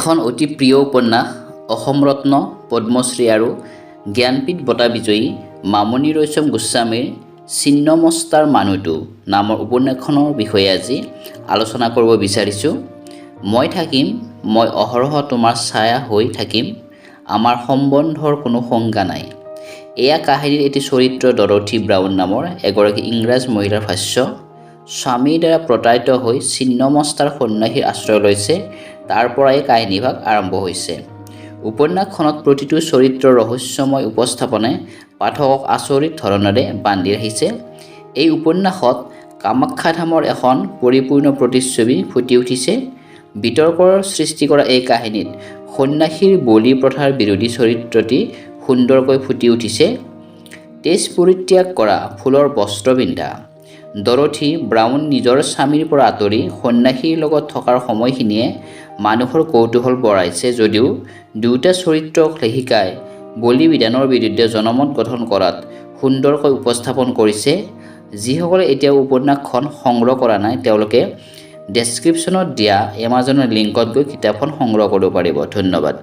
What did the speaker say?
এখন অতি প্ৰিয় উপন্যাস অসম ৰত্ন পদ্মশ্ৰী আৰু জ্ঞানপীঠ বঁটা বিজয়ী মামণি ৰয়ছম গোস্বামীৰ ছিন্নমস্তাৰ মানুহটো নামৰ উপন্যাসখনৰ বিষয়ে আজি আলোচনা কৰিব বিচাৰিছোঁ। মই থাকিম, মই অহৰহ তোমাৰ ছায়া হৈ থাকিম, আমাৰ সম্বন্ধৰ কোনো সংজ্ঞা নাই। এয়া কাহিনীৰ এটি চৰিত্ৰ ডৰথী ব্ৰাউন নামৰ এগৰাকী ইংৰাজ মহিলাৰ ভাষ্য। স্বামীৰ দ্বাৰা প্ৰতাৰিত হৈ ছিন্নমস্তাৰ সন্ন্যাসীৰ আশ্ৰয় লৈছে, তাৰ পৰাই কাহিনীভাগ আৰম্ভ হৈছে। উপন্যাসখনত প্ৰতিটো চৰিত্ৰৰ ৰহস্যময় উপস্থাপনে পাঠকক আচৰিত ধৰণেৰে বান্ধি ৰাখিছে। এই উপন্যাসত কামাখ্যা ধামৰ এখন পৰিপূৰ্ণ প্ৰতিচ্ছবি ফুটি উঠিছে। বিতৰ্কৰ সৃষ্টি কৰা এই কাহিনীত সন্ন্যাসীৰ বলি প্ৰথাৰ বিৰোধী চৰিত্ৰটি সুন্দৰকৈ ফুটি উঠিছে। তেজ পৰিত্যাগ কৰা, ফুলৰ বস্ত্ৰ পিন্ধা ডৰথী ব্ৰাউন নিজৰ স্বামীৰ পৰা আঁতৰি সন্ন্যাসীৰ লগত থকাৰ সময়খিনিয়ে মানুহৰ কৌতূহল বঢ়াইছে যদিও দুয়োটা চৰিত্ৰক লেখিকাই বলি বিধানৰ বিৰুদ্ধে জনমত গঠন কৰাত সুন্দৰকৈ উপস্থাপন কৰিছে। যিসকলে এতিয়াও উপন্যাসখন সংগ্ৰহ কৰা নাই তেওঁলোকে ডেছক্ৰিপশ্যনত দিয়া এমাজনৰ লিংকত গৈ কিতাপখন সংগ্ৰহ কৰিব পাৰিব। ধন্যবাদ।